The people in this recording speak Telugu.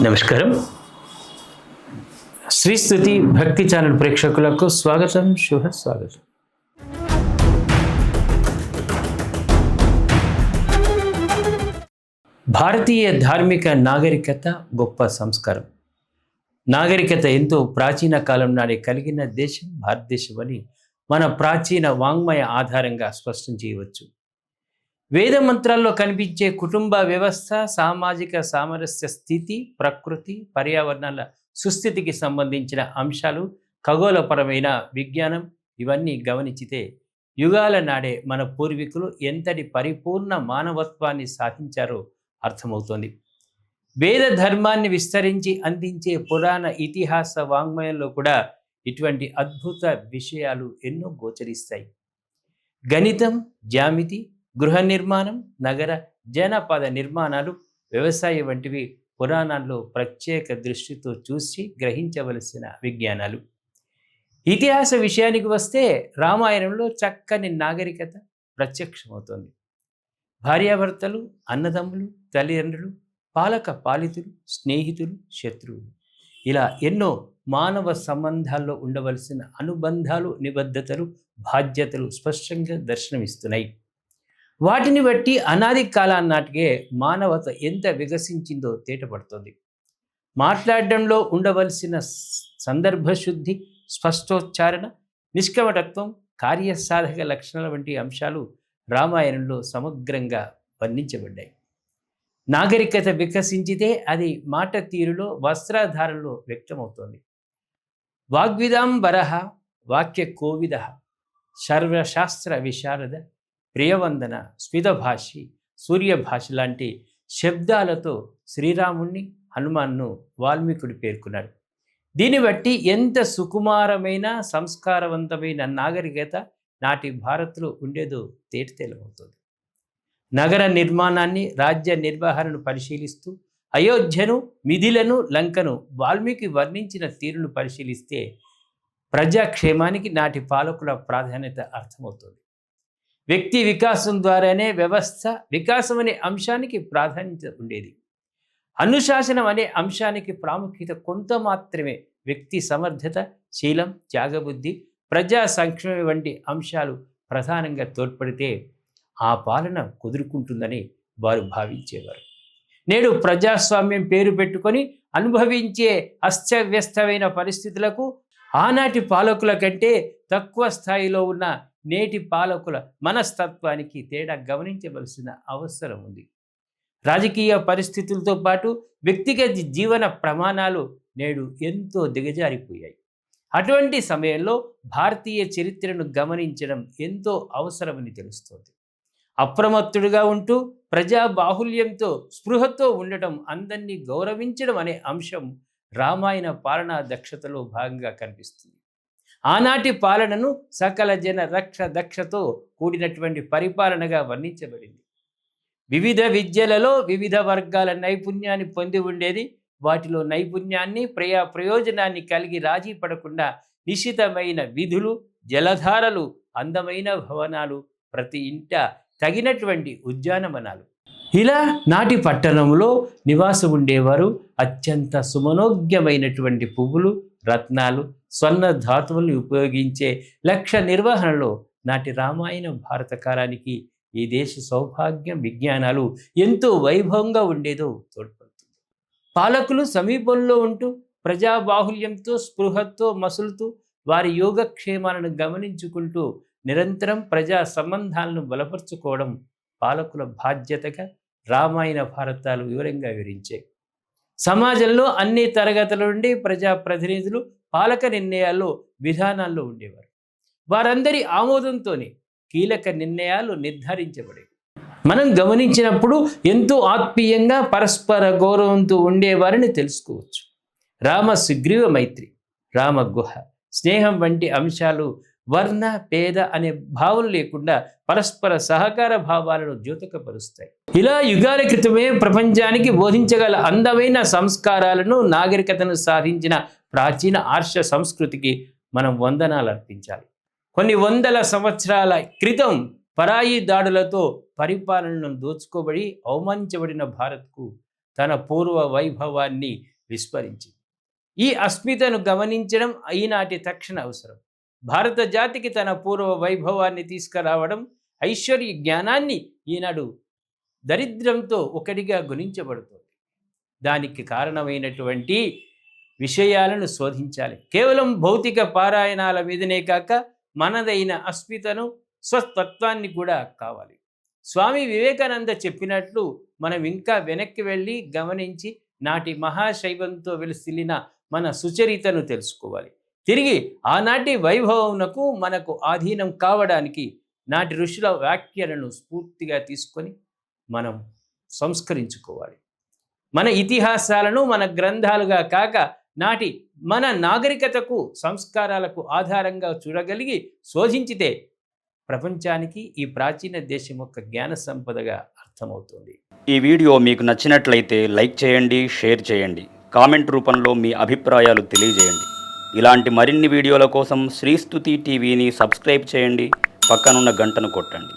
నమస్కారం. శ్రీస్తుతి భక్తి ఛానల్ ప్రేక్షకులకు స్వాగతం, శుభ స్వాగతం. భారతీయ ధార్మిక నాగరికత గొప్ప సంస్కారం. నాగరికత ఎంతో ప్రాచీన కాలం నాడే కలిగిన దేశం భారతదేశం అని మన ప్రాచీన వాంగ్మయ ఆధారంగా స్పష్టం చేయవచ్చు. వేద మంత్రాల్లో కనిపించే కుటుంబ వ్యవస్థ, సామాజిక సామరస్య స్థితి, ప్రకృతి, పర్యావరణాల సుస్థితికి సంబంధించిన అంశాలు, ఖగోళపరమైన విజ్ఞానం ఇవన్నీ గమనించితే యుగాల నాడే మన పూర్వీకులు ఎంతటి పరిపూర్ణ మానవత్వాన్ని సాధించారో అర్థమవుతోంది. వేద ధర్మాన్ని విస్తరించి అందించే పురాణ ఇతిహాస వాంగ్మయంలో కూడా ఇటువంటి అద్భుత విషయాలు ఎన్నో గోచరిస్తాయి. గణితం, జ్యామితి, గృహ నిర్మాణం, నగర జనపద నిర్మాణాలు, వ్యవసాయం వంటివి పురాణాల్లో ప్రత్యేక దృష్టితో చూసి గ్రహించవలసిన విజ్ఞానాలు. ఇతిహాస విషయానికి వస్తే రామాయణంలో చక్కని నాగరికత ప్రత్యక్షమవుతోంది. భార్యాభర్తలు, అన్నదమ్ములు, తల్లిదండ్రులు, పాలక పాలితులు, స్నేహితులు, శత్రువులు, ఇలా ఎన్నో మానవ సంబంధాల్లో ఉండవలసిన అనుబంధాలు, నిబద్ధతలు, బాధ్యతలు స్పష్టంగా దర్శనమిస్తున్నాయి. వాటిని బట్టి అనాది కాలానాటికే మానవత ఎంత వికసించిందో తేటపడుతుంది. మాట్లాడడంలో ఉండవలసిన సందర్భశుద్ధి, స్పష్టోచ్చారణ, నిష్కమటత్వం, కార్యసాధక లక్షణాల వంటి అంశాలు రామాయణంలో సమగ్రంగా వర్ణించబడ్డాయి. నాగరికత వికసించితే అది మాట తీరులో, వస్త్రధారణలో వ్యక్తమవుతోంది. వాగ్విదాంబరః వాక్య కోవిద, సర్వశాస్త్ర విశారద, ప్రియవందన, స్మితభాషి, సూర్యభాష లాంటి శబ్దాలతో శ్రీరాముణ్ణి, హనుమాన్ను వాల్మీకుడు పేర్కొన్నాడు. దీన్ని బట్టి ఎంత సుకుమారమైన, సంస్కారవంతమైన నాగరికత నాటి భారత్లో ఉండేదో తేటతెల్లమవుతుంది. నగర నిర్మాణాన్ని, రాజ్య నిర్వహణను పరిశీలిస్తూ అయోధ్యను, మిథిలను, లంకను వాల్మీకి వర్ణించిన తీరును పరిశీలిస్తే ప్రజాక్షేమానికి నాటి పాలకుల ప్రాధాన్యత అర్థమవుతుంది. వ్యక్తి వికాసం ద్వారానే వ్యవస్థ వికాసం అనే అంశానికి ప్రాధాన్యత ఉండేది. అనుశాసనం అనే అంశానికి ప్రాముఖ్యత కొంత మాత్రమే. వ్యక్తి సమర్థత, శీలం, త్యాగబుద్ధి, ప్రజా సంక్షేమం వంటి అంశాలు ప్రధానంగా తోడ్పడితే ఆ పాలన కుదురుకుంటుందని వారు భావించేవారు. నేడు ప్రజాస్వామ్యం పేరు పెట్టుకొని అనుభవించే అస్తవ్యస్తమైన పరిస్థితులకు ఆనాటి పాలకుల కంటే తక్కువ స్థాయిలో ఉన్న నేటి పాలకుల మనస్తత్వానికి తేడా గమనించవలసిన అవసరం ఉంది. రాజకీయ పరిస్థితులతో పాటు వ్యక్తిగత జీవన ప్రమాణాలు నేడు ఎంతో దిగజారిపోయాయి. అటువంటి సమయంలో భారతీయ చరిత్రను గమనించడం ఎంతో అవసరమని తెలుస్తోంది. అప్రమత్తుడుగా ఉంటూ ప్రజా బాహుల్యంతో, స్పృహతో ఉండటం, అందరినీ గౌరవించడం అనే అంశం రామాయణ పాలనా దక్షతలో భాగంగా కనిపిస్తుంది. ఆనాటి పాలనను సకల జన రక్ష దక్షతో కూడినటువంటి పరిపాలనగా వర్ణించబడింది. వివిధ విద్యలలో వివిధ వర్గాల నైపుణ్యాన్ని పొంది ఉండేది. వాటిలో నైపుణ్యాన్ని, ప్రయోజనాన్ని కలిగి రాజీ పడకుండా నిశ్చితమైన విధులు, జలధారలు, అందమైన భవనాలు, ప్రతి ఇంట తగినటువంటి ఉద్యానవనాలు, ఇలా నాటి పట్టణంలో నివాసం ఉండేవారు. అత్యంత సుమనోగ్యమైనటువంటి పువ్వులు, రత్నాలు, స్వర్ణ ధాతువుల్ని ఉపయోగించే లక్ష్య నిర్వహణలో నాటి రామాయణ భారత కాలానికి ఈ దేశ సౌభాగ్యం, విజ్ఞానాలు ఎంతో వైభవంగా ఉండేదో తోడ్పడుతుంది. పాలకులు సమీపంలో ఉంటూ ప్రజాబాహుల్యంతో, స్పృహతో మసులుతూ వారి యోగక్షేమాలను గమనించుకుంటూ నిరంతరం ప్రజా సంబంధాలను బలపరుచుకోవడం పాలకుల బాధ్యతగా రామాయణ భారతాలు వివరంగా వివరించాయి. సమాజంలో అన్ని తరగతుల నుండి ప్రజాప్రతినిధులు పాలక నిర్ణయాల్లో, విధానాల్లో ఉండేవారు. వారందరి ఆమోదంతోనే కీలక నిర్ణయాలు నిర్ధారించబడేవి. మనం గమనించినప్పుడు ఎంతో ఆత్మీయంగా, పరస్పర గౌరవంతో ఉండేవారిని తెలుసుకోవచ్చు. రామ సుగ్రీవ మైత్రి, రామ గుహ, స్నేహం వంటి అంశాలు వర్ణ, పేద అనే భావం లేకుండా పరస్పర సహకార భావాలను ద్యోతకపరుస్తాయి. ఇలా యుగాల క్రితమే ప్రపంచానికి బోధించగల అందమైన సంస్కారాలను, నాగరికతను సాధించిన ప్రాచీన ఆర్ష సంస్కృతికి మనం వందనాలు అర్పించాలి. కొన్ని వందల సంవత్సరాల క్రితం పరాయి దాడులతో పరిపాలనను దోచుకోబడి అవమానించబడిన భారత్కు తన పూర్వ వైభవాన్ని విస్మరించింది. ఈ అస్మితను గమనించడం ఈనాటి తక్షణ అవసరం. భారత జాతికి తన పూర్వ వైభవాన్ని తీసుకురావడం, ఐశ్వర్య జ్ఞానాన్ని ఈనాడు దరిద్రంతో ఒకటిగా గుణించబడుతుంది. దానికి కారణమైనటువంటి విషయాలను శోధించాలి. కేవలం భౌతిక పారాయణాల మీదనే కాక మనదైన అస్మితను, స్వతత్వాన్ని కూడా కావాలి. స్వామి వివేకానంద చెప్పినట్లు మనం ఇంకా వెనక్కి వెళ్ళి గమనించి నాటి మహాశైవంతో వెలిసిల్లిన మన సుచరితను తెలుసుకోవాలి. తిరిగి ఆనాటి వైభవమునకు మనకు ఆధీనం కావడానికి నాటి ఋషుల వ్యాఖ్యలను స్ఫూర్తిగా తీసుకొని మనం సంస్కరించుకోవాలి. మన ఇతిహాసాలను మన గ్రంథాలుగా కాక నాటి మన నాగరికతకు, సంస్కారాలకు ఆధారంగా చూడగలిగి శోధించితే ప్రపంచానికి ఈ ప్రాచీన దేశం యొక్క జ్ఞాన సంపదగా అర్థమవుతుంది. ఈ వీడియో మీకు నచ్చినట్లయితే లైక్ చేయండి, షేర్ చేయండి, కామెంట్ రూపంలో మీ అభిప్రాయాలు తెలియజేయండి. ఇలాంటి మరిన్ని వీడియోల కోసం శ్రీస్తుతి టీవీని సబ్స్క్రైబ్ చేయండి, పక్కనున్న గంటను కొట్టండి.